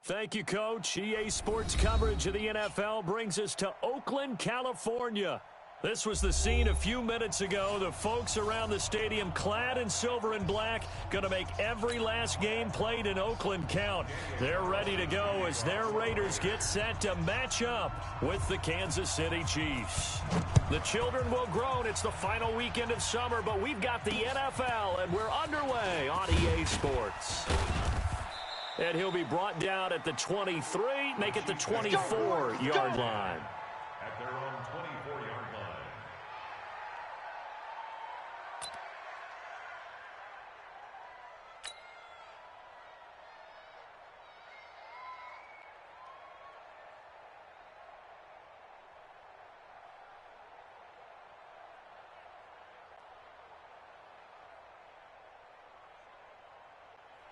Thank you, Coach. EA Sports coverage of the NFL brings us to Oakland, California. This was the scene a few minutes ago. The folks around the stadium clad in silver and black going to make every last game played in Oakland count. They're ready to go as their Raiders get set to match up with the Kansas City Chiefs. The children will groan. It's the final weekend of summer, but we've got the NFL, and we're underway on EA Sports. And he'll be brought down at the 23, make it the 24-yard line. At their own 24-yard line.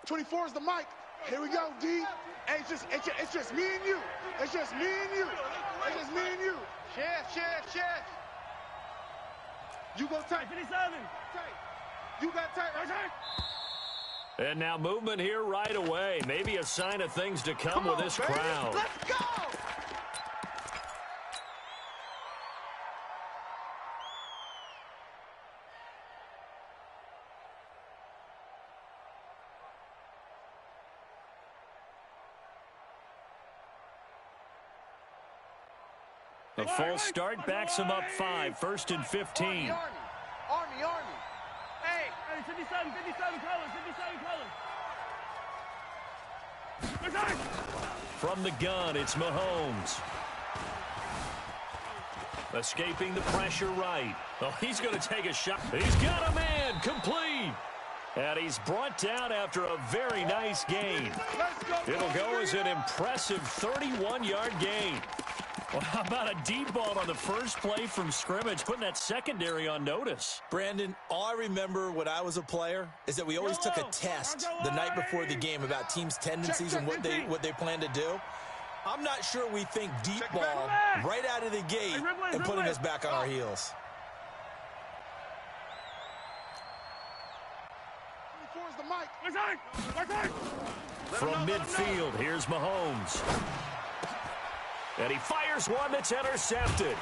'24 is the mic. Here we go, D. Hey, it's just me and you. It's just me and you. It's just me and you. Share. You go tight. 57. Tight. You got tight. Right. And now movement here right away. Maybe a sign of things to come with this crowd. Let's go. A full start backs him up 5, 1st and 15. Army. Hey, 57 colors. From the gun, it's Mahomes. Escaping the pressure right. Oh, he's going to take a shot. He's got a man, complete. And he's brought down after a very nice gain. It'll go as an impressive 31-yard gain. Well, how about a deep ball on the first play from scrimmage, putting that secondary on notice? Brandon, all I remember when I was a player is that we always took a test the night before the game about teams' tendencies and what they plan to do. I'm not sure we think deep ball right out of the gate and putting us back on our heels. From midfield, here's Mahomes. And he fires one that's intercepted.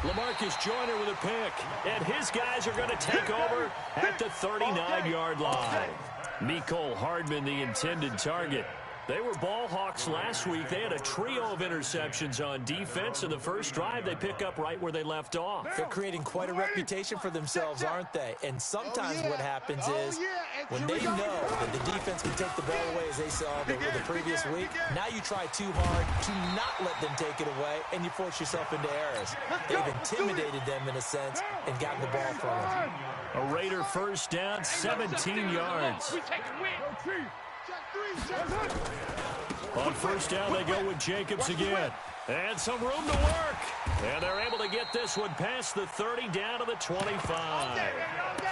LaMarcus Joyner with a pick. And his guys are going to take over at the 39-yard line. Mecole Hardman, the intended target. They were ball hawks last week. They had a trio of interceptions on defense. In the first drive, they pick up right where they left off. They're creating quite a reputation for themselves, aren't they? And sometimes what happens is when they know that the defense can take the ball away, as they saw the previous week, now you try too hard to not let them take it away, and you force yourself into errors. They've intimidated them in a sense and gotten the ball from them. A Raider first down, 17 yards. On first down, they go with Jacobs again. And some room to work. And they're able to get this one past the 30 down to the 25.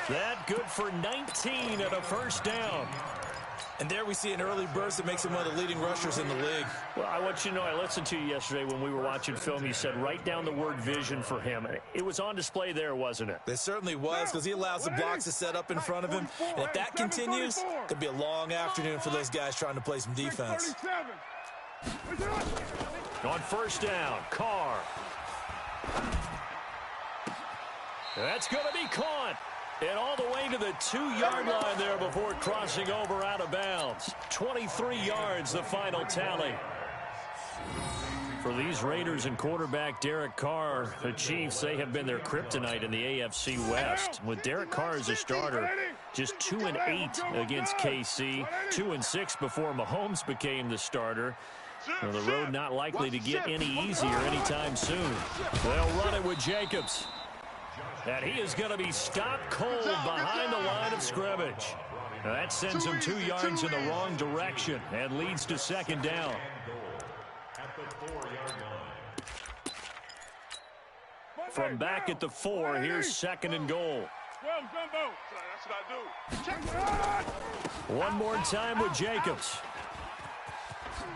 That good for 19 at a first down. And there we see an early burst that makes him one of the leading rushers in the league. Well, I want you to know, I listened to you yesterday when we were watching film. You said write down the word vision for him. It was on display there, wasn't it? It certainly was, because he allows the blocks to set up in front of him. And if that continues, it could be a long afternoon for those guys trying to play some defense. On first down, Carr. That's going to be caught. And all the way to the 2-yard line there before crossing over out of bounds. 23 yards, the final tally. For these Raiders and quarterback Derek Carr, the Chiefs, they have been their kryptonite in the AFC West. With Derek Carr as a starter, just 2-8 against KC, 2-6 before Mahomes became the starter. Well, the road not likely to get any easier anytime soon. They'll run it with Jacobs. And he is going to be stopped cold behind the line of scrimmage. Now that sends him 2 yards in the wrong direction and leads to second down. From back at the 4, here's second and goal. One more time with Jacobs.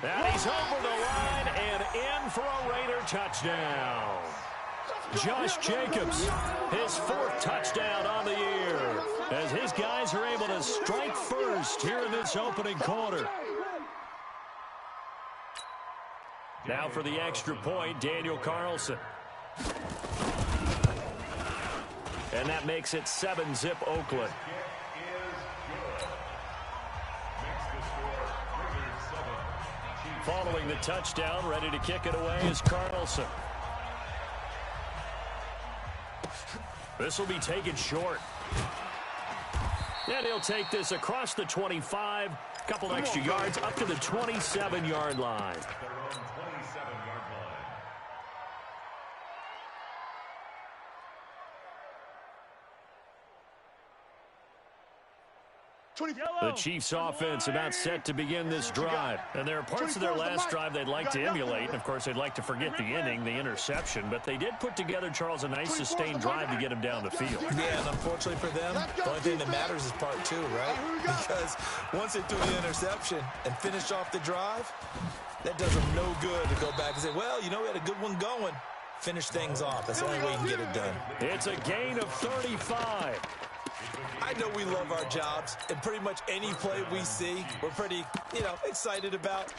And he's over the line and in for a Raider touchdown. Josh Jacobs, his 4th touchdown on the year, as his guys are able to strike first here in this opening quarter. Now for the extra point, Daniel Carlson. And that makes it 7-zip Oakland. Following the touchdown, ready to kick it away is Carlson. This will be taken short. And he'll take this across the 25, a couple extra yards up to the 27-yard line. 20. The Chiefs offense about set to begin this drive. And there are parts of their last drive they'd like to emulate. And, of course, they'd like to forget the inning, the interception. But they did put together, Charles, a nice sustained drive to get him down the field. Yeah, and unfortunately for them, the only thing that matters is part 2, right? Because once they threw the interception and finished off the drive, that does them no good to go back and say, well, you know, we had a good one going. Finish things off. That's the only way you can get it done. It's a gain of 35. I know we love our jobs, and pretty much any play we see, we're pretty, excited about.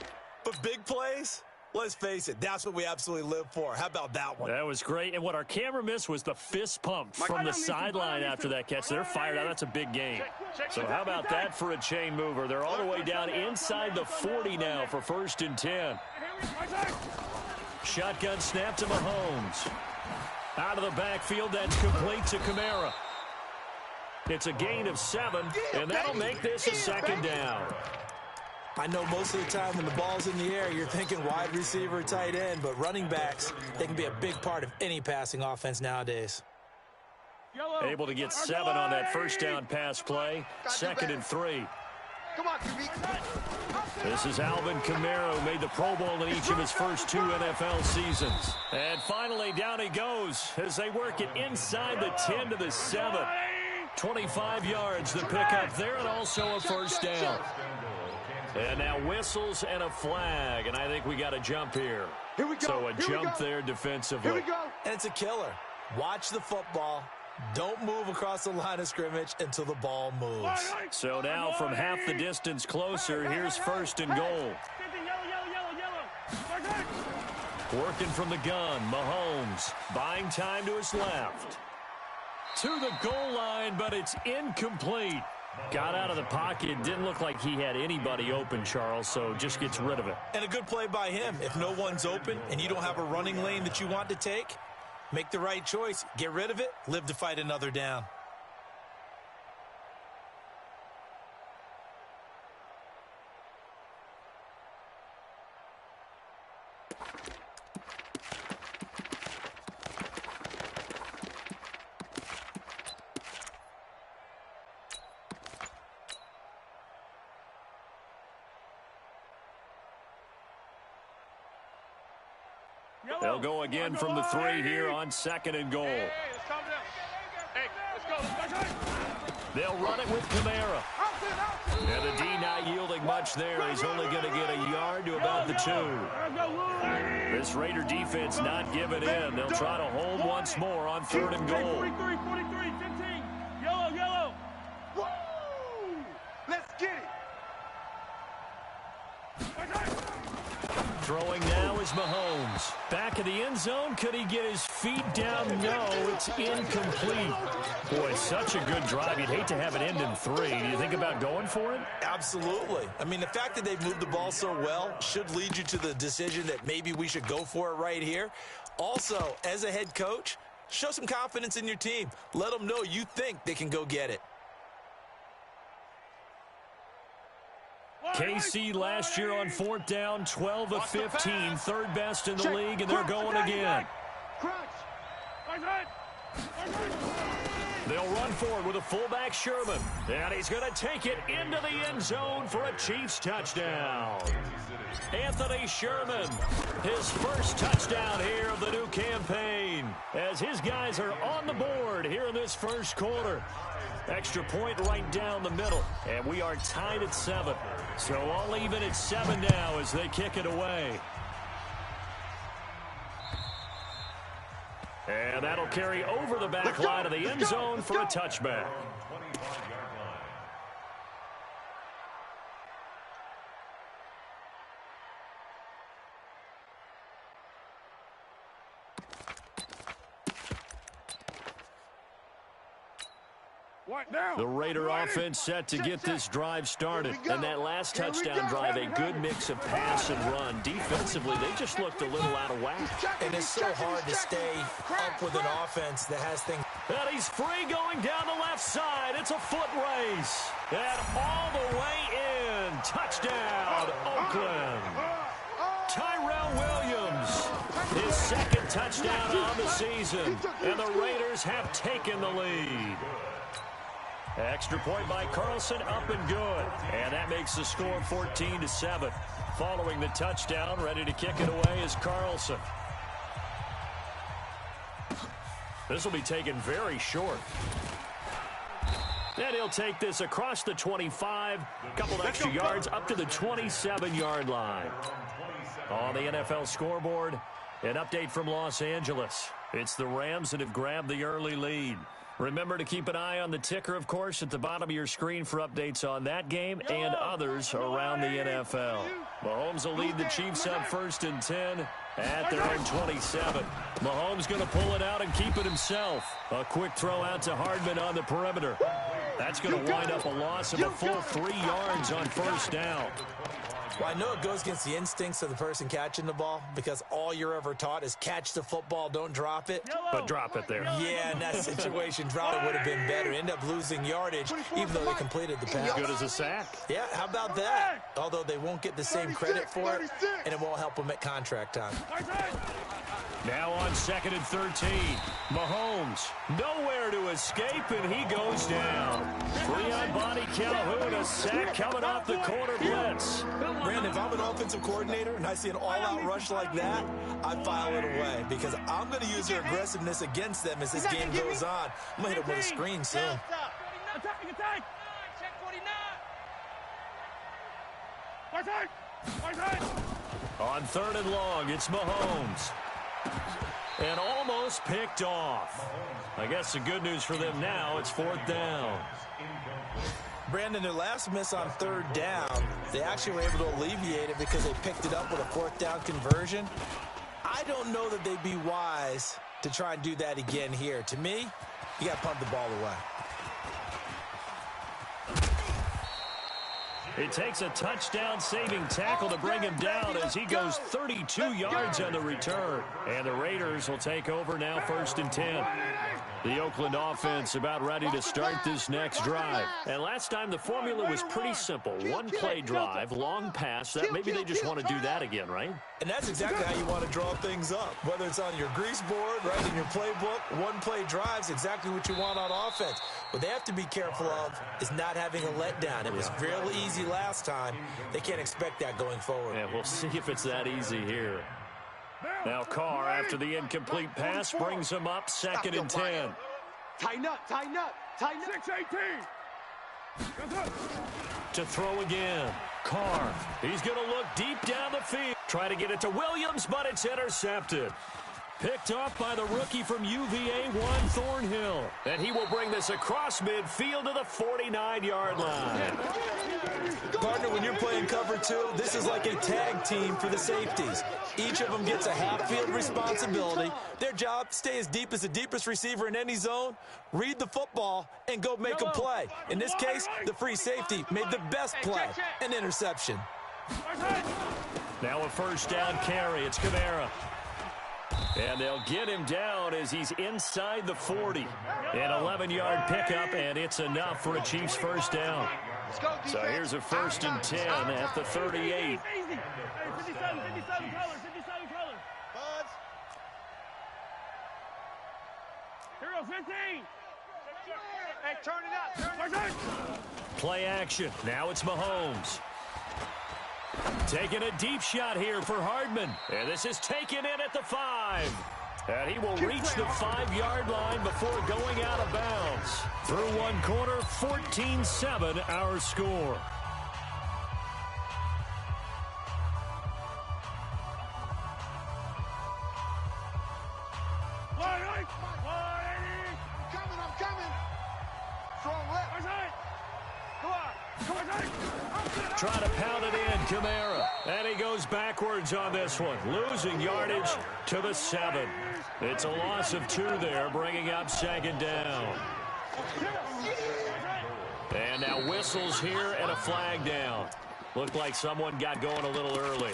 But big plays, let's face it, that's what we absolutely live for. How about that one? That was great. And what our camera missed was the fist pump from the sideline after that catch. They're fired out. That's a big gain. So how about that for a chain mover? They're all the way down inside the 40 now for 1st and 10. Shotgun snap to Mahomes. Out of the backfield, that's complete to Kamara. It's a gain of 7, and that'll make this a 2nd down. I know most of the time when the ball's in the air, you're thinking wide receiver, tight end, but running backs, they can be a big part of any passing offense nowadays. Able to get 7 on that 1st down pass play. 2nd and 3. Come on, Kamik. This is Alvin Kamara, who made the Pro Bowl in each of his first 2 NFL seasons. And finally, down he goes as they work it inside the 10 to the 7. 25 yards the pickup there, and also a 1st down. And now whistles and a flag, and I think we got a jump here. Here we go. So a jump there defensively. Here we go. And it's a killer. Watch the football. Don't move across the line of scrimmage until the ball moves. So now from half the distance closer, here's 1st and goal. Working from the gun, Mahomes buying time to his left. To the goal line, but it's incomplete. Got out of the pocket. Didn't look like he had anybody open, Charles, so just gets rid of it. And a good play by him. If no one's open and you don't have a running lane that you want to take, make the right choice. Get rid of it. Live to fight another down. They'll go again from the 3 here on 2nd and goal. Hey, let's calm down. Hey, let's go. They'll run it with Kamara. And the D not yielding much there. He's only going to get a yard to about the 2. This Raider defense not giving in. They'll try to hold once more on 3rd and goal. 43, 15. Yellow. Woo! Let's get it. Throwing now is Mahomes. Back in the end zone. Could he get his feet down? No, it's incomplete. Boy, such a good drive. You'd hate to have it end in 3. Do you think about going for it? Absolutely. I mean, the fact that they've moved the ball so well should lead you to the decision that maybe we should go for it right here. Also, as a head coach, show some confidence in your team. Let them know you think they can go get it. KC last year on 4th down, 12 of 15, 3rd best in the league, and they're going again. They'll run forward with a fullback Sherman, and he's going to take it into the end zone for a Chiefs touchdown. Anthony Sherman, his first touchdown here of the new campaign, as his guys are on the board here in this first quarter. Extra point right down the middle, and we are tied at 7. So all even at 7 now as they kick it away. And that'll carry over the back line of the end zone for a touchback. The Raider offense set to get this drive started. And that last touchdown drive, a good mix of pass and run. Defensively, they just looked a little out of whack. And it's so hard to stay up with an offense that has things. And he's free going down the left side. It's a foot race. And all the way in. Touchdown, Oakland. Tyrell Williams, his second touchdown on the season. And the Raiders have taken the lead. Extra point by Carlson, up and good. And that makes the score 14-7. Following the touchdown, ready to kick it away is Carlson. This will be taken very short. And he'll take this across the 25, a couple of extra yards up to the 27-yard line. On the NFL scoreboard, an update from Los Angeles. It's the Rams that have grabbed the early lead. Remember to keep an eye on the ticker, of course, at the bottom of your screen for updates on that game and others around the NFL. Mahomes will lead the Chiefs up 1st and 10 at their own 27. Mahomes going to pull it out and keep it himself. A quick throw out to Hardman on the perimeter. That's going to wind up a loss of a full 3 yards on 1st down. Well, I know it goes against the instincts of the person catching the ball because all you're ever taught is catch the football, don't drop it. But drop it there. Yeah, in that situation, drop it would have been better. End up losing yardage, even though they completed the pass. Good as a sack. Yeah, how about that? Although they won't get the same credit for it, and it won't help them at contract time. Now on 2nd and 13. Mahomes, nowhere to escape, and he goes down. Free on Bonnie Calhoun, a sack coming off the corner blitz. Brandon, if I'm an offensive coordinator and I see an all-out rush like that, I file it away because I'm going to use their aggressiveness against them as this game goes on. I'm going to hit them with a screen soon. On 3rd and long, it's Mahomes. And almost picked off. I guess the good news for them now, it's 4th down. Brandon, their last miss on 3rd down, they actually were able to alleviate it because they picked it up with a 4th down conversion. I don't know that they'd be wise to try and do that again here. To me, you got to pump the ball away. It takes a touchdown-saving tackle to bring him down as he goes 32 yards on the return. And the Raiders will take over now 1st and 10. The Oakland offense about ready to start this next drive. And last time the formula was pretty simple. One play drive, long pass. That maybe they just want to do that again, right? And that's exactly how you want to draw things up. Whether it's on your grease board, right in your playbook, one play drive's exactly what you want on offense. What they have to be careful of is not having a letdown. It was real easy last time. They can't expect that going forward. Yeah, we'll see if it's that easy here. Now Carr, after the incomplete pass, brings him up 2nd and 10. Tighten up, tighten up, tighten up. 6-18. To throw again. Carr, he's going to look deep down the field. Try to get it to Williams, but it's intercepted. Picked off by the rookie from UVA, Juan Thornhill. And he will bring this across midfield to the 49-yard line. Partner, when you're playing cover 2, this is like a tag team for the safeties. Each of them gets a half-field responsibility. Their job, stay as deep as the deepest receiver in any zone, read the football, and go make a play. In this case, the free safety made the best play, an interception. Now a 1st down carry. It's Kamara. And they'll get him down as he's inside the 40. An 11-yard pickup, and it's enough for a Chiefs 1st down. So here's a 1st and 10 at the 38. Hey, turn it up. Play action. Now it's Mahomes. Taking a deep shot here for Hardman. And this is taken in at the 5. And he will reach the 5-yard line before going out of bounds. Through one quarter, 14-7 our score. try to pound it in, Kamara. And he goes backwards on this one, losing yardage to the 7. It's a loss of 2 there, bringing up 2nd down. And now whistles here and a flag down. Looked like someone got going a little early.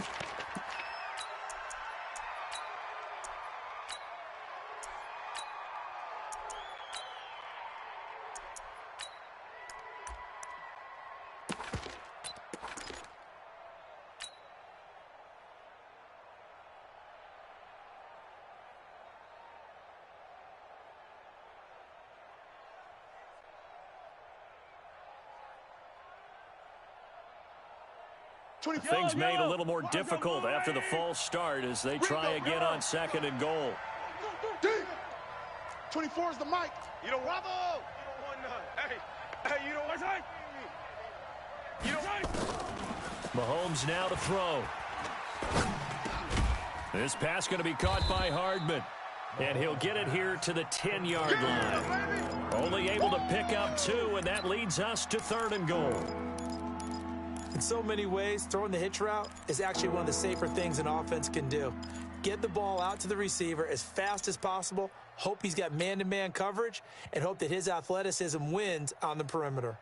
Things made a little more difficult after the false start as they try again on 2nd and goal. 24 is the mic. You don't want Hey, you don't want You don't Mahomes now to throw. This pass going to be caught by Hardman. And he'll get it here to the 10-yard line. Only able to pick up 2, and that leads us to 3rd and goal. In so many ways, throwing the hitch route is actually one of the safer things an offense can do. Get the ball out to the receiver as fast as possible, hope he's got man-to-man coverage, and hope that his athleticism wins on the perimeter.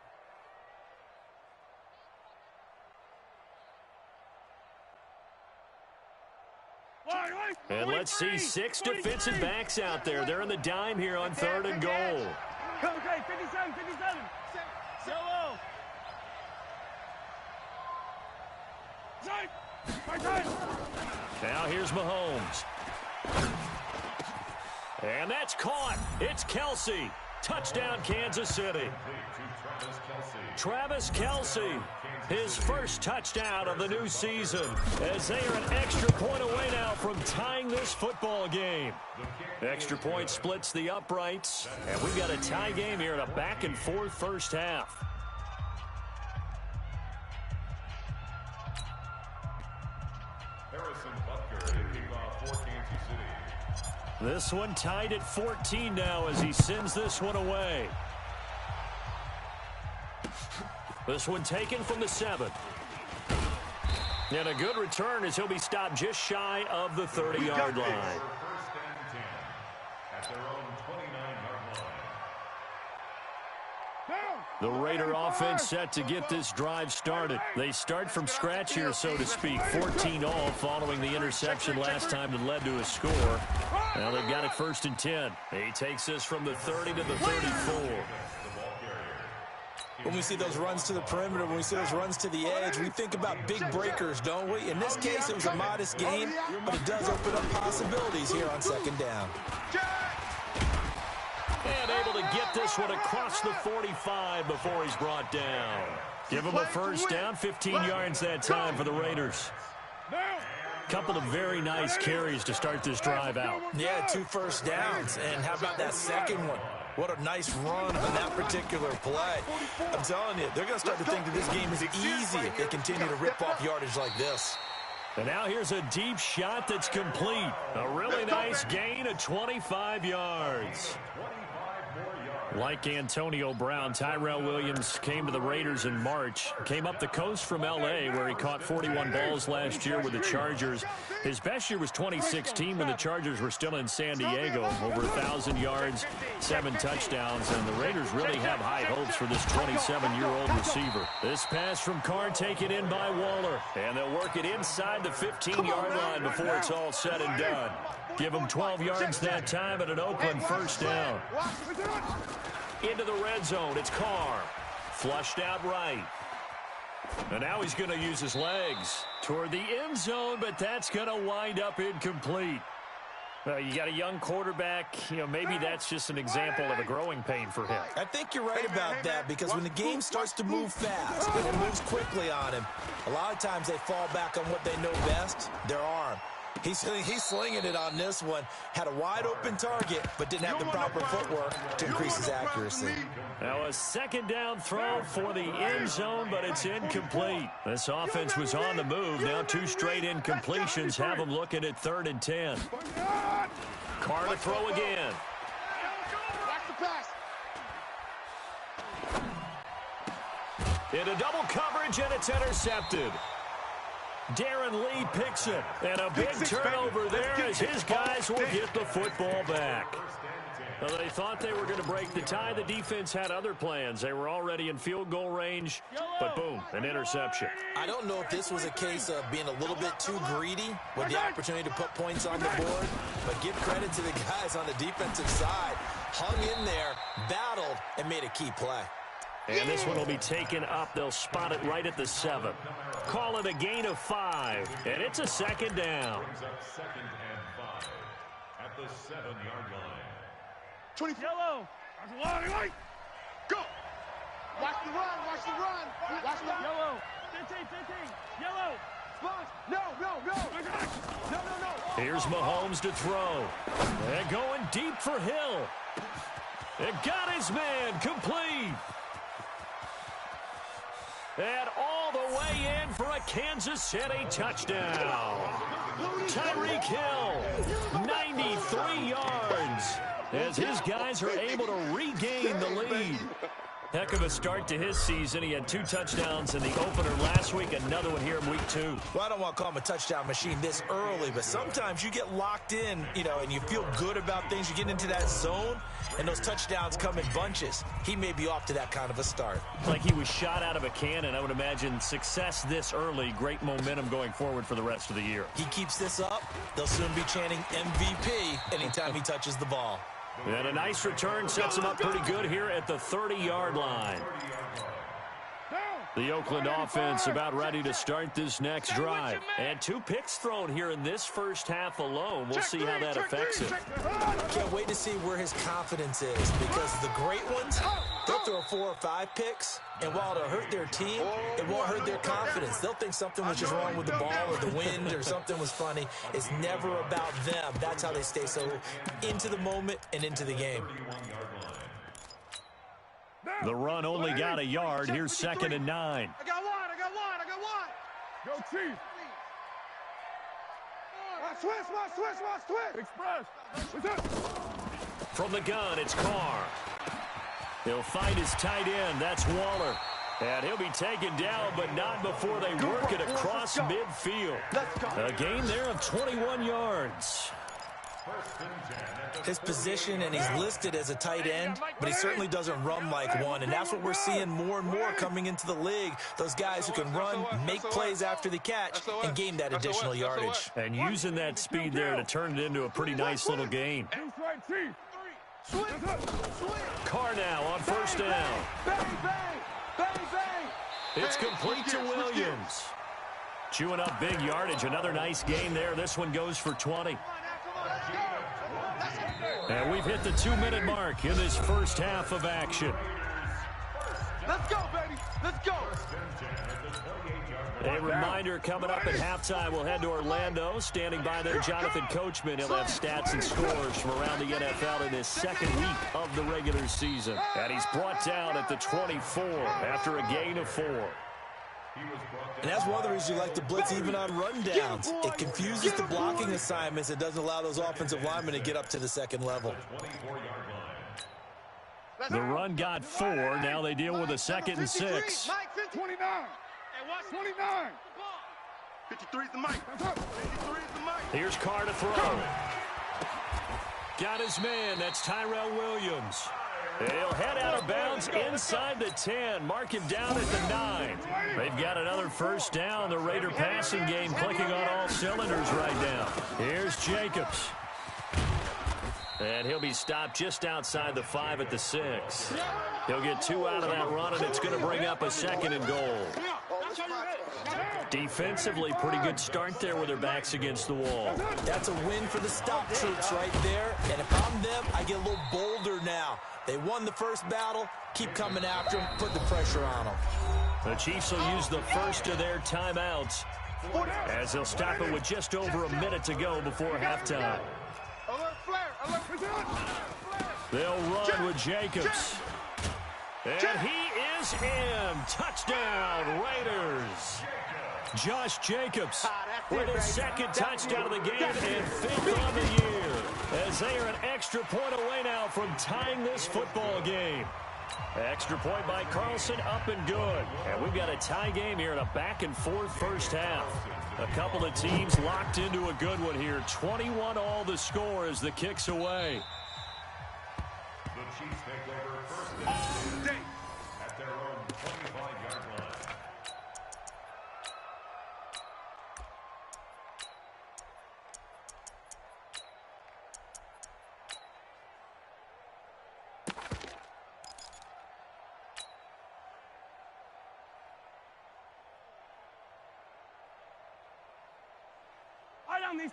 And let's see 6 defensive backs out there. They're in the dime here on 3rd and goal. Okay, 57, 57. Solo. Now here's Mahomes. And that's caught. It's Kelce. Touchdown, Kansas City. Travis Kelce, his first touchdown of the new season, as they are an extra point away now from tying this football game. Extra point splits the uprights, and we've got a tie game here in a back-and-forth first half. This one tied at 14 now as he sends this one away. This one taken from the 7. And a good return as he'll be stopped just shy of the 30-yard line. First and 10 at their own 29-yard line. The Raider offense set to get this drive started. They start from scratch here, so to speak. 14 all following the interception last time that led to a score. Now they've got it 1st and 10. He takes this from the 30 to the 34. When we see those runs to the perimeter, when we see those runs to the edge, we think about big breakers, don't we? In this case, it was a modest gain, but it does open up possibilities here on 2nd down. And able to get this one across the 45 before he's brought down. Give him a first down, 15 yards that time for the Raiders. Couple of very nice carries to start this drive out. Yeah, 2 first downs. And how about that second one? What a nice run on that particular play. I'm telling you, they're going to start to think that this game is easy if they continue to rip off yardage like this. And now here's a deep shot that's complete. A really nice gain of 25 yards. Like Antonio Brown, Tyrell Williams came to the Raiders in March. Came up the coast from L.A., where he caught 41 balls last year with the Chargers. His best year was 2016 when the Chargers were still in San Diego. Over 1,000 yards, 7 touchdowns, and the Raiders really have high hopes for this 27-year-old receiver. This pass from Carr taken in by Waller, and they'll work it inside the 15-yard line before it's all said and done. Give him 12 yards that time and an Oakland first down. Into the red zone, it's Carr. Flushed out right. And now he's going to use his legs toward the end zone, but that's going to wind up incomplete. You got a young quarterback. Maybe that's just an example of a growing pain for him. I think you're right about that, because when the game starts to move fast and it moves quickly on him, a lot of times they fall back on what they know best, their arm. He's slinging it on this one. Had a wide-open target, but didn't have the proper footwork to increase his accuracy. Now a 2nd down throw for the end zone, but it's incomplete. This offense was on the move. Now 2 straight incompletions have them looking at 3rd and 10. Carr to throw again. Into double coverage, and it's intercepted. Darren Lee picks it. And a big turnover there as his guys will get the football back. Well, they thought they were going to break the tie. The defense had other plans. They were already in field goal range, but boom, an interception. I don't know if this was a case of being a little bit too greedy with the opportunity to put points on the board, but give credit to the guys on the defensive side. Hung in there, battled, and made a key play. And this one will be taken up. They'll spot it right at the 7. Call it a gain of 5, and it's a second down. Second and 5 at the 7-yard line. 24. Yellow. Go. Watch the run. Watch the run. Watch the run. Yellow. 15. Yellow. No. No. Here's Mahomes to throw. And going deep for Hill. It got his man complete. And all the way in for a Kansas City touchdown. Tyreek Hill, 93 yards, as his guys are able to regain the lead. Heck of a start to his season. He had 2 touchdowns in the opener last week, another one here in week 2. Well, I don't want to call him a touchdown machine this early, but sometimes you get locked in, and you feel good about things. You get into that zone, and those touchdowns come in bunches. He may be off to that kind of a start. Like he was shot out of a cannon. I would imagine success this early, great momentum going forward for the rest of the year. He keeps this up, they'll soon be chanting MVP anytime he touches the ball. And a nice return sets him up pretty good here at the 30-yard line. The Oakland offense about ready to start this next drive. And 2 picks thrown here in this first half alone. We'll see how that affects him. Can't wait to see where his confidence is, because the great ones, they'll throw 4 or 5 picks, and while it'll hurt their team, it won't hurt their confidence. They'll think something was just wrong with the ball or the wind or something was funny. It's never about them. That's how they stay so into the moment and into the game. The run only got a yard. Here's 2nd and 9. I got one. Go Chief. Switch. Express. From the gun, it's Carr. He'll find his tight end. That's Waller. And he'll be taken down, but not before they work it across midfield. A gain there of 21 yards. His position, and he's listed as a tight end, but he certainly doesn't run like one, and that's what we're seeing more and more coming into the league. Those guys who can run, make plays after the catch, and gain that additional yardage. And using that speed there to turn it into a pretty nice little gain. Carr now on first down. It's complete to Williams. Chewing up big yardage. Another nice gain there. This one goes for 20. And we've hit the 2-minute mark in this first half of action. Let's go, baby. Let's go. A reminder coming up at halftime. We'll head to Orlando. Standing by there, Jonathan Coachman. He'll have stats and scores from around the NFL in his 2nd week of the regular season. And he's brought down at the 24 after a gain of 4. And that's one of the reasons you like to blitz even on rundowns. It confuses the blocking assignments. It doesn't allow those offensive linemen to get up to the 2nd level. The run got 4. Now they deal with a 2nd and 6. 29. 53's the mic. 53's the mic. Here's Carr to throw. Got his man. That's Tyrell Williams. He'll head out of bounds inside the 10. Mark him down at the 9. They've got another first down. The Raider passing game clicking on all cylinders right now. Here's Jacobs. And he'll be stopped just outside the 5 at the 6. He'll get 2 out of that run, and it's going to bring up a 2nd and goal. Defensively, pretty good start there with their backs against the wall. That's a win for the stop troops right there. And if I'm them, I get a little bolder now. They won the first battle. Keep coming after them. Put the pressure on them. The Chiefs will use the first of their timeouts as they'll stop it with just over a minute to go before halftime. They'll run with Jacobs. And he is in. Touchdown, Raiders. Josh Jacobs with his 2nd touchdown of the game and 5th on the year, as they are an extra point away now from tying this football game. Extra point by Carlson, up and good. And we've got a tie game here in a back-and-forth first half. A couple of teams locked into a good one here. 21-all the score as the kick's away. The Chiefs take over first and 10 at their own 25-yard line.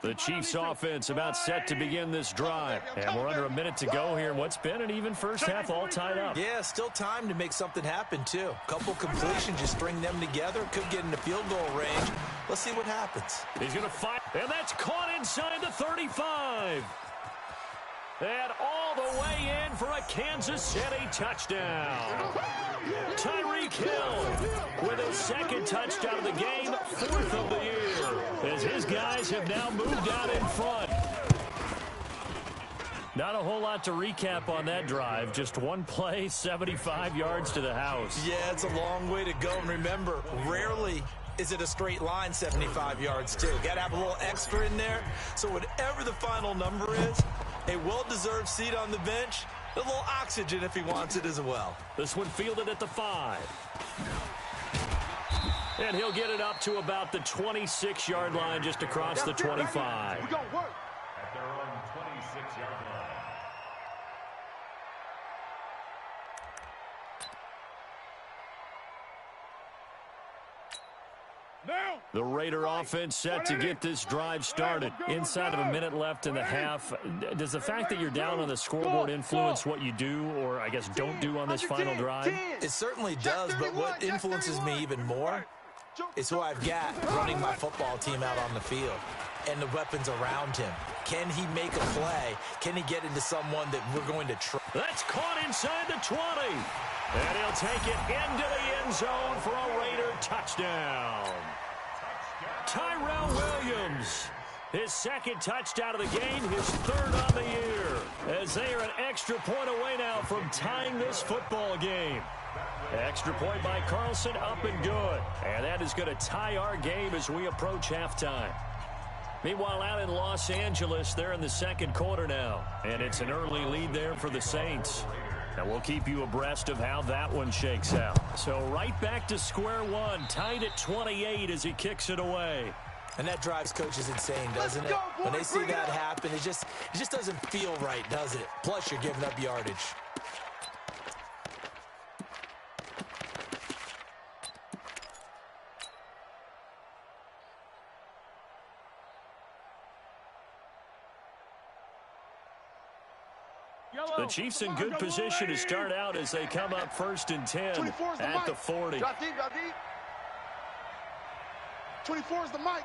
The Chiefs offense about set to begin this drive. And we're under a minute to go here in what's been an even first half all tied up. Yeah, still time to make something happen, too. Couple completions, just string them together. Could get into field goal range. Let's see what happens. He's going to fight, and that's caught inside the 35. And all the way in for a Kansas City touchdown. Tyreek Hill with his second touchdown of the game, fourth of the year, as his guys have now moved out in front. Not a whole lot to recap on that drive. Just one play, 75 yards to the house. Yeah, it's a long way to go. And remember, rarely is it a straight line 75 yards, too. Got to have a little extra in there. So whatever the final number is, a well-deserved seat on the bench, a little oxygen if he wants it as well. This one fielded at the 5. And he'll get it up to about the 26-yard line just across the 25. We're going to work. At their own 26-yard line. The Raider offense set to get this drive started. Inside of a minute left in the half. Does the fact that you're down on the scoreboard influence what you do, or I guess don't do on this final drive? It certainly does, but what influences me even more is who I've got running my football team out on the field and the weapons around him. Can he make a play? Can he get into someone that we're going to try? That's caught inside the 20. And he'll take it into the end zone for a Raider touchdown. Tyrell Williams, his second touchdown of the game, his third on the year, as they are an extra point away now from tying this football game. Extra point by Carlson, up and good. And that is going to tie our game as we approach halftime. Meanwhile, out in Los Angeles, they're in the second quarter now. And it's an early lead there for the Saints. And we'll keep you abreast of how that one shakes out. So right back to square one, tied at 28 as he kicks it away. And that drives coaches insane, doesn't it? When they see that happen, it just doesn't feel right, does it? Plus, you're giving up yardage. The Chiefs in good position to start out as they come up first and 10 at the 40. Drop deep, drop deep. 24 is the mic.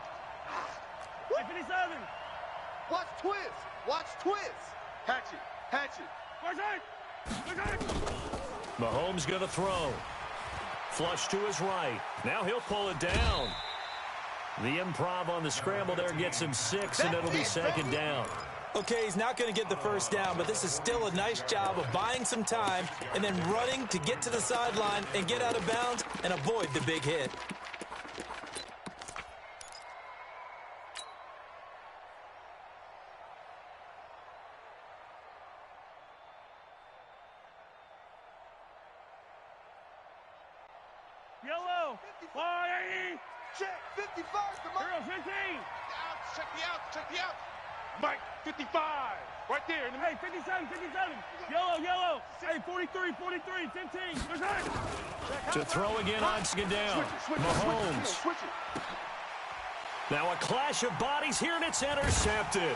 57. Watch twist. Watch twist. Hatchet. Hatchet. Mahomes going to throw. Flush to his right. Now he'll pull it down. The improv on the scramble there gets him 6, and it'll be second down. Okay, he's not going to get the first down, but this is still a nice job of buying some time and then running to get to the sideline and get out of bounds and avoid the big hit. Yellow. 180. Check. 55 is the mic. 15. Check the out. Check the out. Mike, 55. Right there. In the Hey, 57, 57. Yellow. Hey, 43, 15. To throw again on down. Mahomes. Switch it. Now a clash of bodies here, and it's intercepted.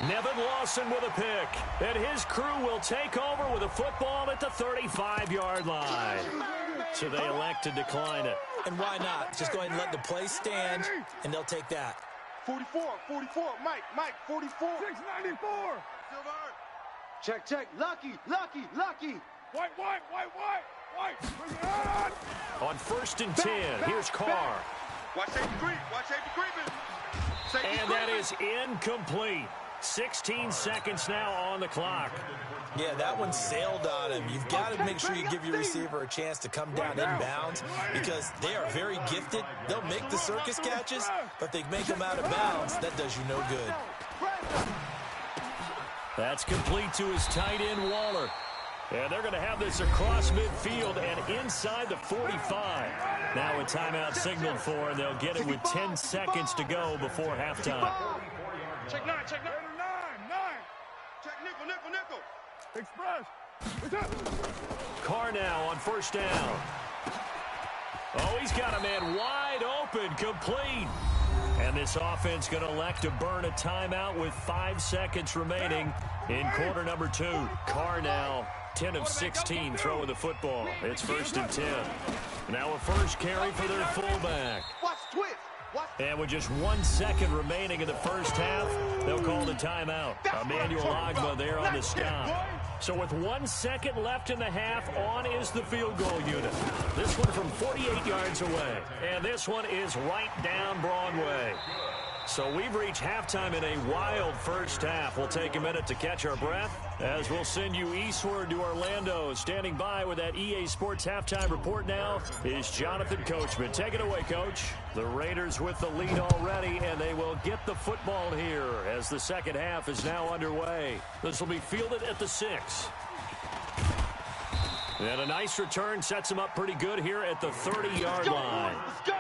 Nevin Lawson with a pick. And his crew will take over with a football at the 35-yard line. So they elect to decline it. And why not? Just go ahead and let the play stand, and they'll take that. 44. Mike, 44. 694. Check. Lucky. White. Bring it on. On first and 10, here's Carr. Watch safety creep. Watch safety creeping. And that is incomplete. 16 seconds now on the clock. Yeah, that one sailed on him. You've got to make sure you give your receiver a chance to come down inbounds because they are very gifted. They'll make the circus catches, but they make them out of bounds. That does you no good. That's complete to his tight end, Waller. And they're going to have this across midfield and inside the 45. Now a timeout signaled for, and they'll get it with 10 seconds to go before halftime. Check 9, check 9. 9. Check nickel. Express. Carr now on first down. Oh, he's got a man wide open, complete. And this offense going to elect to burn a timeout with 5 seconds remaining in quarter number 2. Carr now 10 of 16 throwing the football. It's 1st and 10. Now a first carry for their fullback. And with just 1 second remaining in the first half, they'll call the timeout. Emmanuel Agba there on the stop. So with 1 second left in the half, on is the field goal unit. This one from 48 yards away. And this one is right down Broadway. So we've reached halftime in a wild first half. We'll take a minute to catch our breath as we'll send you eastward to Orlando. Standing by with that EA Sports halftime report now is Jonathan Coachman. Take it away, Coach. The Raiders with the lead already, and they will get the football here as the second half is now underway. This will be fielded at the 6. And a nice return sets them up pretty good here at the 30-yard line. Let's go.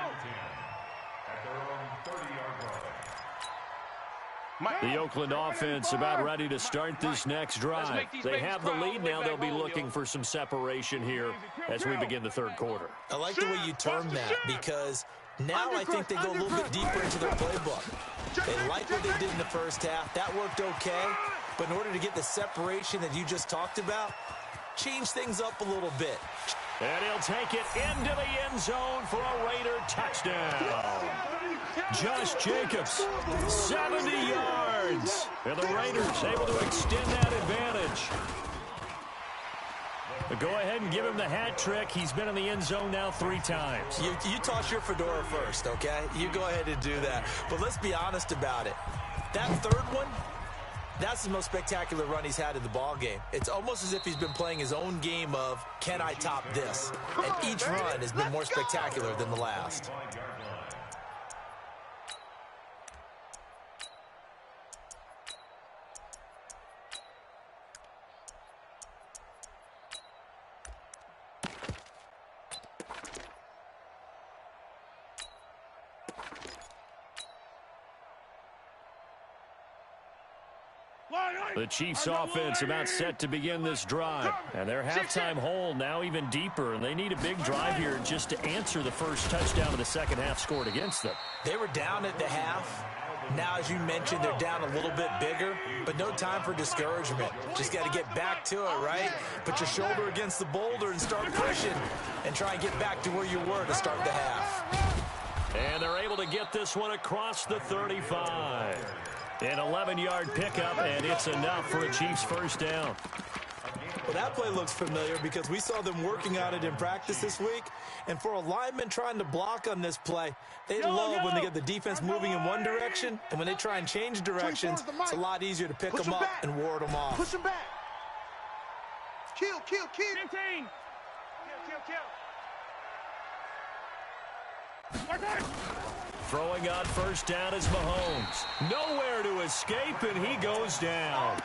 The Oakland offense about ready to start this next drive. They have the lead now. They'll be looking for some separation here as we begin the third quarter. I like the way you term that because now I think they go a little bit deeper into their playbook. They like what they did in the first half. That worked okay. But in order to get the separation that you just talked about, change things up a little bit. And he'll take it into the end zone for a Raider touchdown. Josh Jacobs, 70 yards. And the Raiders able to extend that advantage. But go ahead and give him the hat trick. He's been in the end zone now 3 times. You toss your fedora first, okay? You go ahead and do that. But let's be honest about it. That third one, that's the most spectacular run he's had in the ball game. It's almost as if he's been playing his own game of, can I top this? And each run has been more spectacular than the last. The Chiefs offense about set to begin this drive. And their halftime hole now even deeper. And they need a big drive here just to answer the first touchdown of the second half scored against them. They were down at the half. Now, as you mentioned, they're down a little bit bigger, but no time for discouragement. Just got to get back to it, right? Put your shoulder against the boulder and start pushing and try and get back to where you were to start the half. And they're able to get this one across the 35. An 11-yard pickup, and it's enough for a Chiefs first down. Well, that play looks familiar because we saw them working on it in practice this week. And for a lineman trying to block on this play, they love when they get the defense moving in one direction. And when they try and change directions, it's a lot easier to pick them up and ward them off. Push them back. Kill. 15. Kill. Throwing on first down is Mahomes. Nowhere to escape, and he goes down.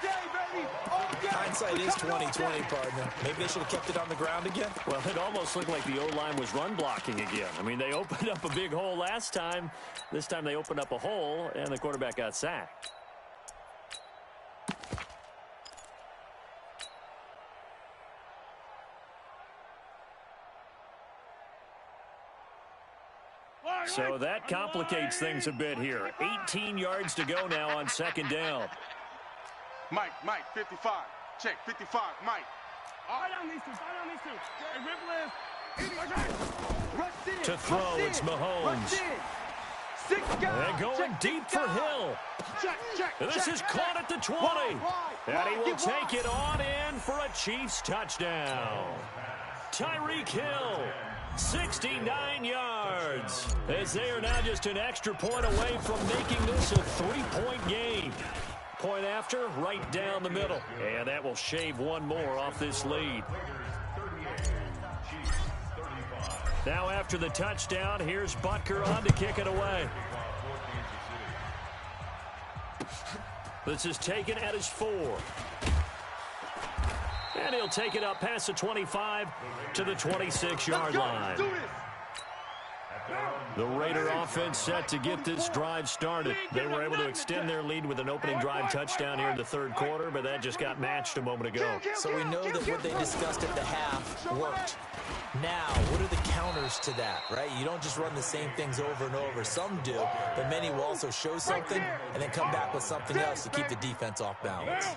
Hindsight is 20/20, partner. Maybe they should have kept it on the ground again. Well, it almost looked like the O-line was run blocking again. I mean, they opened up a big hole last time. This time they opened up a hole, and the quarterback got sacked. So that complicates things a bit here. 18 yards to go now on second down. Mike, 55. Check, 55, Mike. Fight on these two. To throw, it's Mahomes. And going deep for Hill. This is caught at the 20. And he will take it on in for a Chiefs touchdown. Tyreek Hill. 69 yards, as they are now just an extra point away from making this a 3-point game. point after, right down the middle. And that will shave one more off this lead. Now after the touchdown, here's Butker on to kick it away. This is taken at his 4. And he'll take it up past the 25 to the 26-yard line. The Raider offense set to get this drive started. They were able to extend their lead with an opening drive touchdown here in the third quarter, but that just got matched a moment ago. So we know that what they discussed at the half worked. Now, what are the counters to that, right? You don't just run the same things over and over. Some do, but many will also show something and then come back with something else to keep the defense off balance.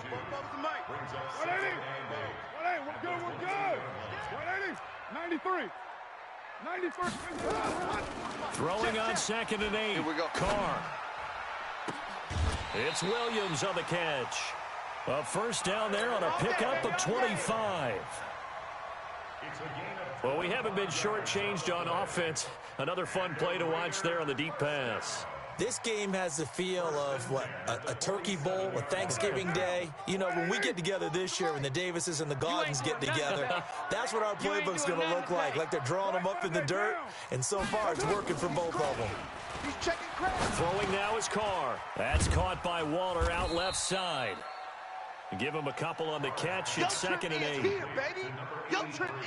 93. Throwing on 2nd and 8. Here we go. Carr. It's Williams on the catch. A first down there on a pickup of 25. Well, we haven't been shortchanged on offense. Another fun play to watch there on the deep pass. This game has the feel of, what, a turkey bowl, a Thanksgiving day. You know, when we get together this year, when the Davises and the Gaudens get together, that's what our playbook's going to look like they're drawing them up in the dirt, and so far it's working for both of them. Throwing now is Carr. That's caught by Waller out left side. Give him a couple on the catch. It's 2nd and 8.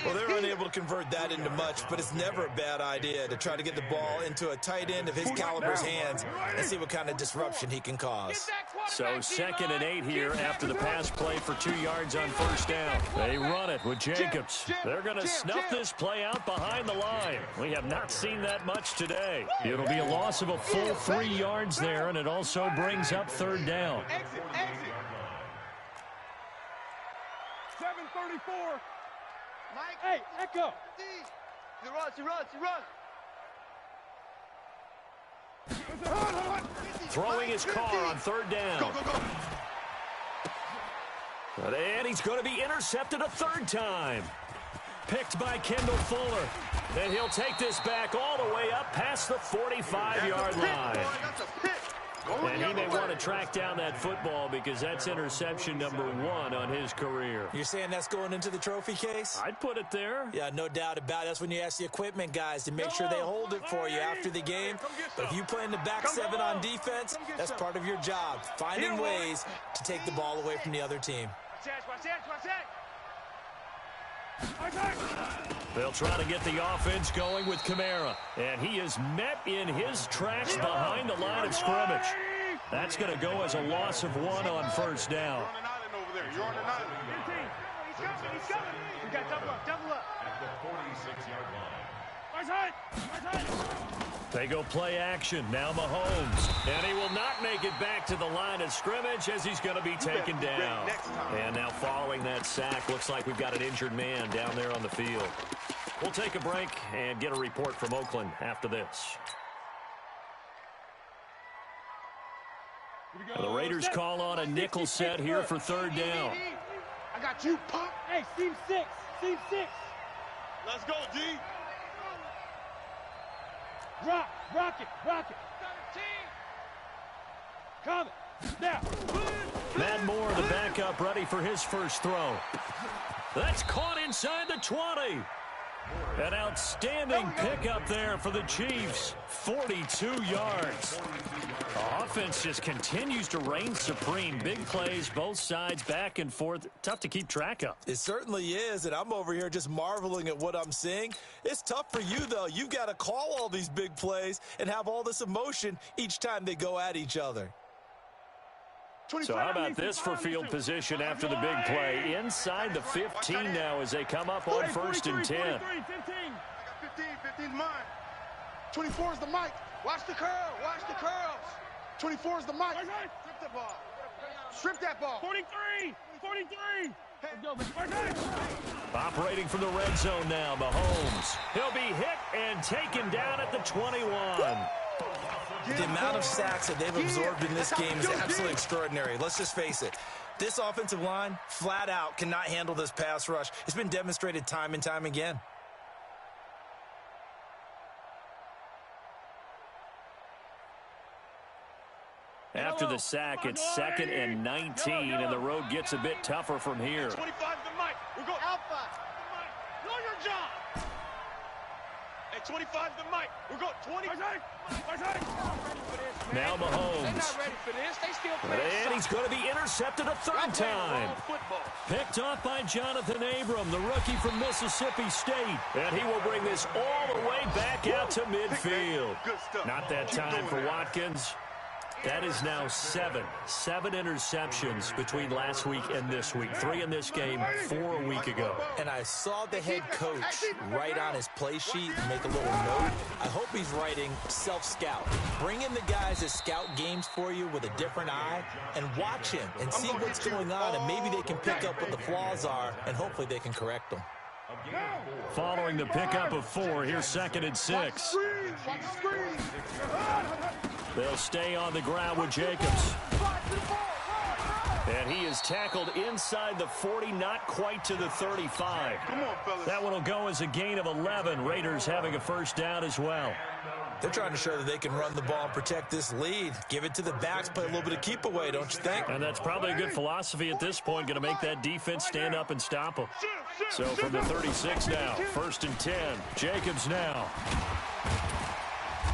Well, they're unable to convert that into much, but it's never a bad idea to try to get the ball into a tight end of his caliber's hands and see what kind of disruption he can cause. So 2nd and 8 here after the pass play for 2 yards on first down. They run it with Jacobs. They're going to snuff this play out behind the line. We have not seen that much today. It'll be a loss of a full 3 yards there, and it also brings up 3rd down. 7:34. Hey, Echo. He runs. Throwing his Carr on 3rd down. Go. And he's going to be intercepted a 3rd time. Picked by Kendall Fuller. And he'll take this back all the way up past the 45-yard line. And he may want to track down that football because that's interception number 1 on his career. You're saying that's going into the trophy case? I'd put it there. Yeah, no doubt about it. That's when you ask the equipment guys to make sure they hold it for you after the game. But if you play in the back 7 on defense, that's part of your job, finding ways to take the ball away from the other team. They'll try to get the offense going with Kamara. And he is met in his tracks behind the line of scrimmage. That's going to go as a loss of 1 on first down. You're on an island. He's coming. We got double up. At the 46-yard line. Right side. They go play action. Now Mahomes. And he will not make it back to the line of scrimmage as he's going to be taken down. And now following that sack, looks like we've got an injured man down there on the field. We'll take a break and get a report from Oakland after this. The Raiders call on a nickel set here for 3rd down. I got you, Pop. Hey, Team 6. Let's go, D. Rock it. Coming. Now. Matt Moore, the backup, ready for his first throw. That's caught inside the 20. An outstanding pickup there for the Chiefs. 42 yards. The offense just continues to reign supreme. Big plays, both sides, back and forth. Tough to keep track of. It certainly is, and I'm over here just marveling at what I'm seeing. It's tough for you, though. You've got to call all these big plays and have all this emotion each time they go at each other. So how about this for field position after the big play? Inside the 15 now as they come up on 1st and 10. 15. I got 15. 15's mine. 24 is the mic. Watch the curl. 24 is the mic. Strip the ball. Strip that ball. 43. Let's go, man. Operating from the red zone now, Mahomes. He'll be hit and taken down at the 21. The amount of sacks that they've absorbed in this game is absolutely extraordinary. Let's just face it. This offensive line, flat out, cannot handle this pass rush. It's been demonstrated time and time again. After the sack, it's 2nd and 19, and the road gets a bit tougher from here. 25 to Mike. We're going Alpha. Know your job. At 25 to Mike. We're going 20. Now Mahomes. They're not ready for this. They still playing. And he's going to be intercepted a third time. Picked off by Jonathan Abram, the rookie from Mississippi State. And he will bring this all the way back out to midfield. Not that time for Watkins. That is now 7 interceptions between last week and this week. 3 in this game, 4 a week ago. And I saw the head coach write on his play sheet, make a little note. I hope he's writing self-scout. Bring in the guys that scout games for you with a different eye and watch him and see what's going on, and maybe they can pick up what the flaws are, and hopefully they can correct them. Following the pickup of 4, here's 2nd and 6. They'll stay on the ground with Jacobs. And he is tackled inside the 40, not quite to the 35. That one will go as a gain of 11. Raiders having a first down as well. They're trying to show that they can run the ball and protect this lead. Give it to the backs, play a little bit of keep away, don't you think? And that's probably a good philosophy at this point, going to make that defense stand up and stop them. So from the 36 now, 1st and 10. Jacobs now.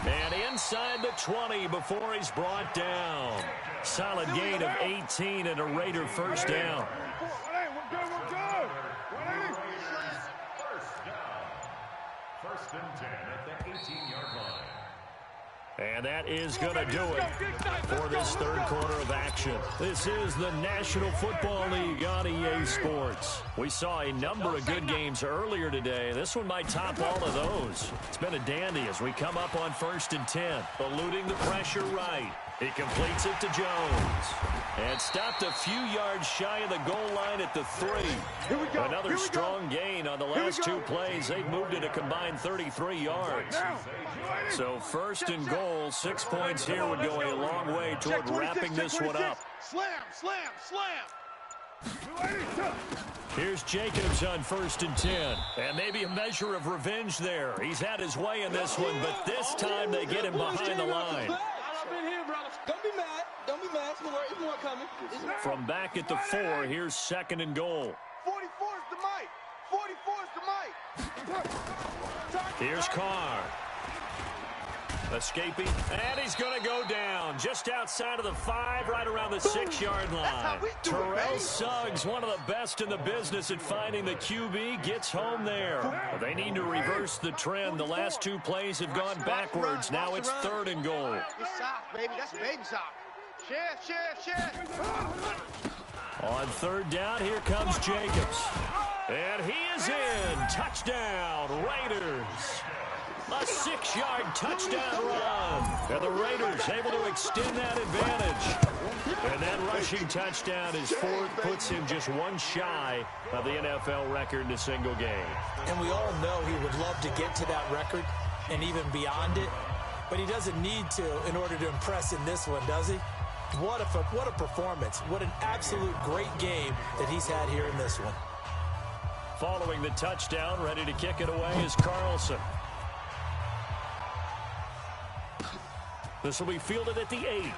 And inside the 20 before he's brought down. Solid gain of 18 and a Raider first down. First and 10 at the 18-yard line. And that is going to do it for this third quarter of action. This is the National Football League on EA Sports. We saw a number of good games earlier today. This one might top all of those. It's been a dandy as we come up on 1st and 10. Eluding the pressure right. He completes it to Jones. And stopped a few yards shy of the goal line at the 3. Another strong gain on the last 2 plays. They've moved it a combined 33 yards. So 1st and goal, 6 points here would go a long way toward wrapping this one up. Slam, slam, slam. Here's Jacobs on 1st and 10. And maybe a measure of revenge there. He's had his way in this one, but this time they get him behind the line. Don't be mad. Don't be mad. It's more coming. From back at the 4, here's 2nd and goal. 44 is the mic. 44 is the mic. Here's Carr. Escaping, and he's going to go down just outside of the 5, right around the 6-yard line. Terrell Suggs, one of the best in the business at finding the QB, gets home there. Well, they need to reverse the trend. The last 2 plays have gone backwards. Now it's 3rd and goal. It's soft, baby. That's baby soft. Share. On 3rd down, here comes Jacobs. And he is in. Touchdown, Raiders. A 6-yard touchdown run. And the Raiders able to extend that advantage. And that rushing touchdown is 4th, puts him just 1 shy of the NFL record in a single game. And we all know he would love to get to that record and even beyond it. But he doesn't need to in order to impress in this one, does he? What a performance. What an absolute great game that he's had here in this one. Following the touchdown, ready to kick it away is Carlson. This will be fielded at the 8.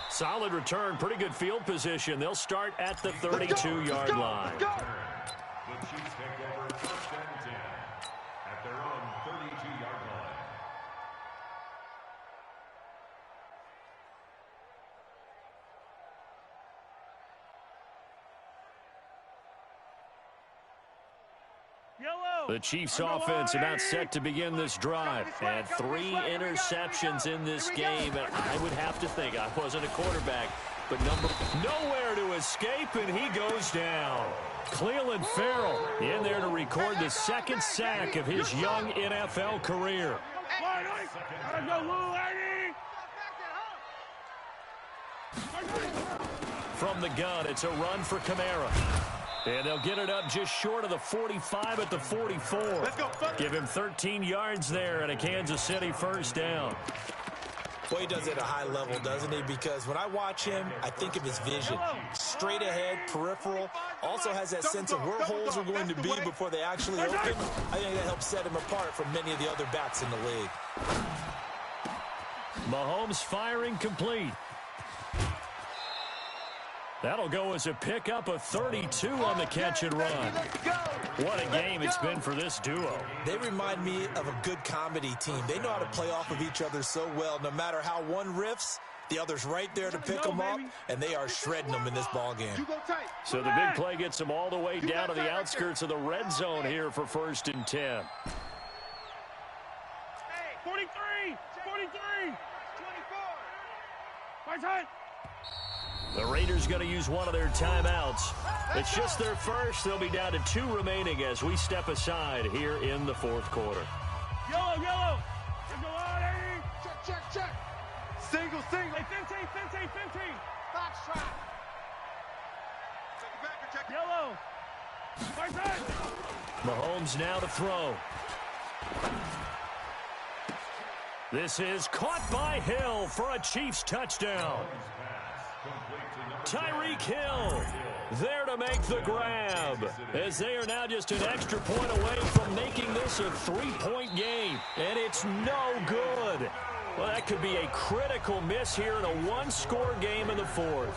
Solid return, pretty good field position. They'll start at the 32-yard line. The Chiefs take over 1st and 10 at their own 32-yard line. The Chiefs offense about set to begin this drive. And 3 interceptions in this game. And I would have to think, I wasn't a quarterback, but nowhere to escape, and he goes down. Cleveland Farrell in there to record the 2nd sack of his young NFL career. From the gun, it's a run for Kamara. And they'll get it up just short of the 45 at the 44. Give him 13 yards there and a Kansas City first down. Boy, he does it at a high level, doesn't he? Because when I watch him, I think of his vision. Straight ahead, peripheral. Also has that sense of where holes are going to be before they actually open. I think that helps set him apart from many of the other backs in the league. Mahomes firing complete. That'll go as a pickup of 32 on the catch and run. What a game it's been for this duo. They remind me of a good comedy team. They know how to play off of each other so well. No matter how one riffs, the other's right there to pick them up, and they are shredding them in this ball game. So the big play gets them all the way down to the outskirts of the red zone here for 1st and 10. 43, 43, 24. Right side. The Raiders going to use one of their timeouts. It's just their first. They'll be down to 2 remaining as we step aside here in the 4th quarter. Yellow, yellow. Check. Single. Hey, 15. Box trap. Check it back. Check it. Yellow. Right side. Mahomes now to throw. This is caught by Hill for a Chiefs touchdown. Tyreek Hill there to make the grab, as they are now just an extra point away from making this a 3-point game, and it's no good. Well, that could be a critical miss here in a 1-score game in the 4th.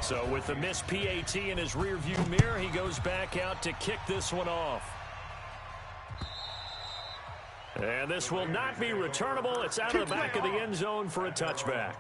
So with the missed PAT in his rearview mirror, he goes back out to kick this one off. And this will not be returnable. It's out of the back of the end zone for a touchback.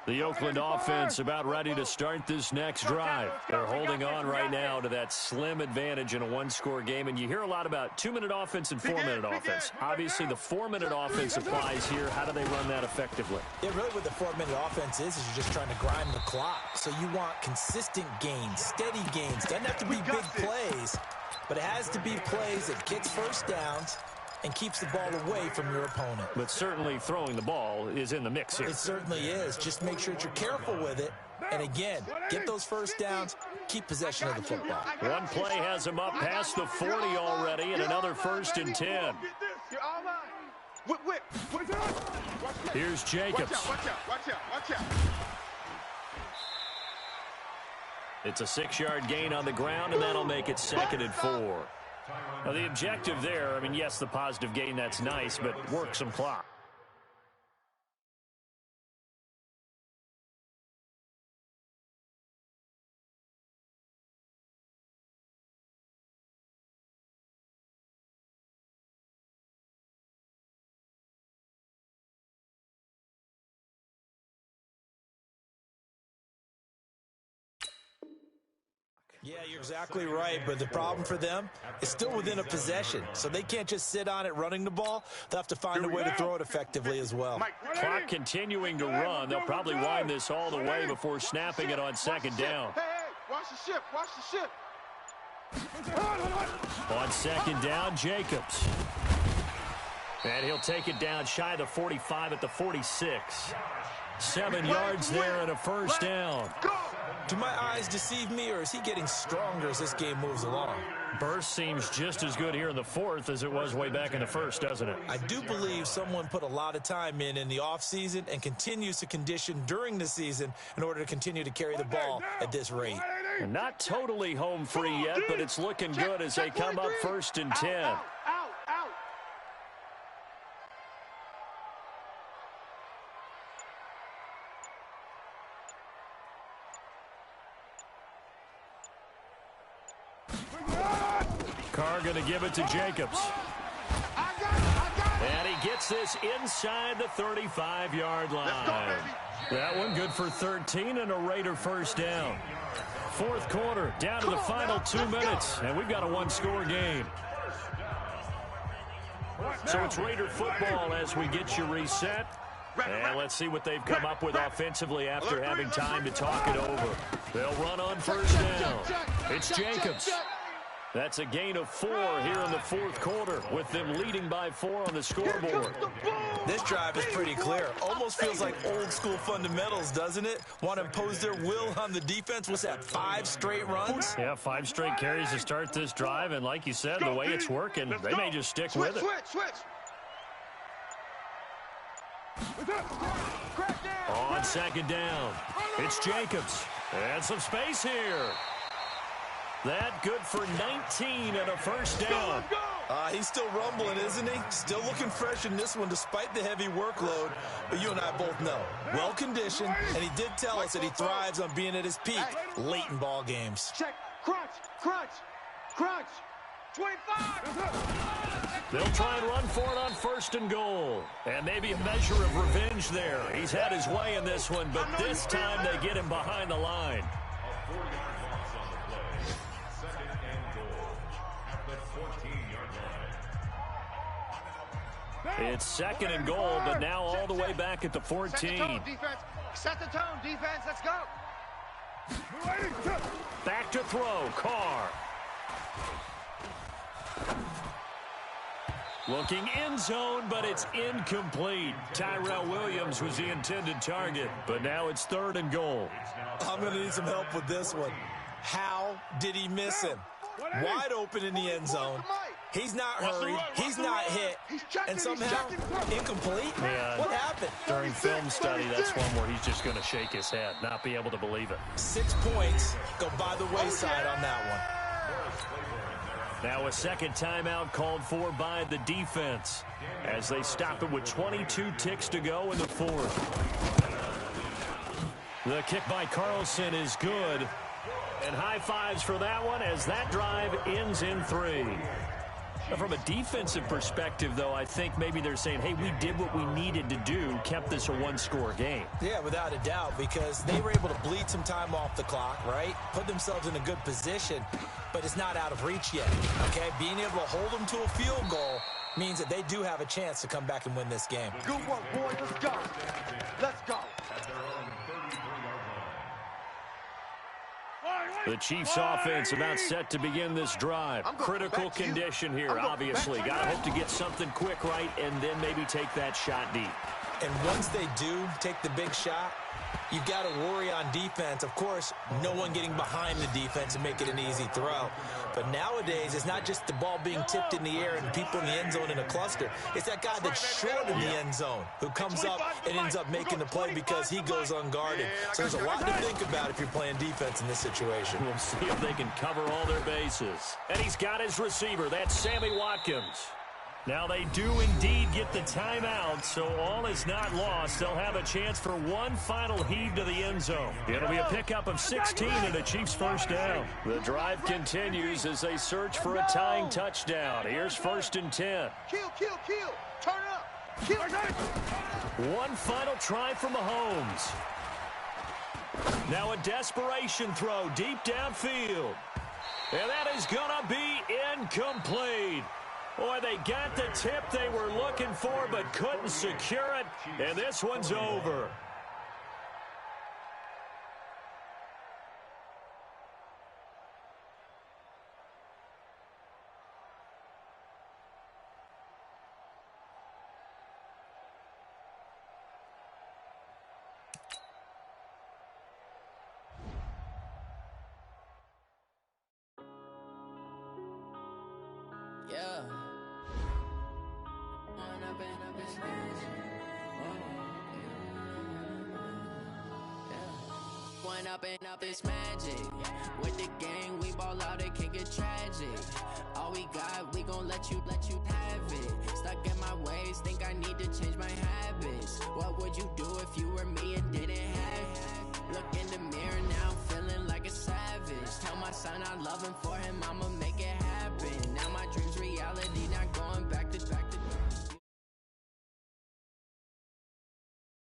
The Oakland offense about ready to start this next drive. They're holding on right now to that slim advantage in a 1-score game. And you hear a lot about 2-minute offense and 4-minute offense. Obviously, the 4-minute offense applies here. How do they run that effectively? Yeah, really what the 4-minute offense is you're just trying to grind the clock. So you want consistent gains, steady gains. Doesn't have to be big plays, but it has to be plays that gets first downs and keeps the ball away from your opponent. But certainly throwing the ball is in the mix here. It certainly is. Just make sure that you're careful with it. And again, get those first downs, keep possession of the football. One play has him up past the 40 already, and another 1st and 10. Here's Jacobs. Watch out. It's a 6-yard gain on the ground, and that'll make it 2nd and 4. Now, the objective there, I mean, yes, the positive gain, that's nice, but work some clock. Yeah, you're exactly right, but the problem for them is still within a possession, so they can't just sit on it running the ball. They'll have to find a way to throw it effectively as well. Clock continuing to run. They'll probably wind this all the way before snapping it on 2nd down. Hey, watch the ship. On 2nd down, Jacobs. And he'll take it down shy of the 45 at the 46. 7 yards there and a 1st down. Do my eyes deceive me, or is he getting stronger as this game moves along? Burst seems just as good here in the 4th as it was way back in the 1st, doesn't it? I do believe someone put a lot of time in the offseason and continues to condition during the season in order to continue to carry the ball at this rate. Not totally home free yet, but it's looking good as they come up 1st and 10. Out. Carr going to give it to Jacobs. And he gets this inside the 35-yard line. That one good for 13 and a Raider 1st down. 4th quarter, down to the final 2 minutes, and we've got a 1-score game. So it's Raider football as we get you reset. And let's see what they've come up with offensively after having time to talk it over. They'll run on 1st down. It's Jacobs. That's a gain of 4 here in the 4th quarter, with them leading by 4 on the scoreboard. This drive is pretty clear. Almost feels like old school fundamentals, doesn't it? Want to impose their will on the defense. What's that, 5 straight runs? Yeah, 5 straight carries to start this drive, and like you said, the way it's working, they may just stick with it. On 2nd down, it's Jacobs. And some space here. That good for 19 and a first down. He's still rumbling, isn't he? Still looking fresh in this one despite the heavy workload. But you and I both know, well-conditioned, and he did tell us that he thrives on being at his peak late in ball games. Check. Crunch. 25. They'll try and run for it on first and goal. And maybe a measure of revenge there. He's had his way in this one, but this time they get him behind the line. A 4-yard loss on the play. Second and goal at the 14-yard line. It's second and goal, but now all the way back at the 14. Set the tone, defense. Set the tone, defense. Let's go. Back to throw, Carr. Looking end zone, but it's incomplete. Tyrell Williams was the intended target, but now it's third and goal. I'm going to need some help with this one. How did he miss him? Wide open in the end zone. He's not hurried. He's not hit. And somehow incomplete? Yeah. What happened? During film study, that's one where he's just going to shake his head, not be able to believe it. 6 points go by the wayside on that one. Now a second timeout called for by the defense as they stop it with 22 ticks to go in the fourth. The kick by Carlson is good. And high fives for that one as that drive ends in 3. From a defensive perspective, though, I think maybe they're saying, hey, we did what we needed to do, kept this a one-score game. Yeah, without a doubt, because they were able to bleed some time off the clock, right? Put themselves in a good position, but it's not out of reach yet, okay? Being able to hold them to a field goal means that they do have a chance to come back and win this game. Good work, boys. Let's go. Let's go. At their own 33-yard line. The Chiefs offense about set to begin this drive. Critical condition here, obviously. Got to hope to get something quick right and then maybe take that shot deep. And once they do take the big shot, you've got to worry on defense. Of course, no one getting behind the defense and make it an easy throw. But nowadays, it's not just the ball being tipped in the air and people in the end zone in a cluster. It's that guy that's short in the end zone who comes up and ends up making the play because he goes unguarded. So there's a lot to think about if you're playing defense in this situation. We'll see if they can cover all their bases. And he's got his receiver. That's Sammy Watkins. Now they do indeed get the timeout, so all is not lost. They'll have a chance for one final heave to the end zone. It'll be a pickup of 16 and a Chiefs first down. The drive continues as they search for a tying touchdown. Here's first and 10. Kill. Turn up. Kill. One final try for Mahomes. Now a desperation throw deep downfield. And that is going to be incomplete. Boy, they got the tip they were looking for but couldn't secure it, and this one's over. Yeah. Up and up this magic. With the gang, we ball out, it can get tragic. All we got, we gon' let you have it. Stuck in my ways, think I need to change my habits. What would you do if you were me and didn't have it? Look in the mirror now, feeling like a savage. Tell my son I love him, for him I'ma make it happen. Now my dreams reality, now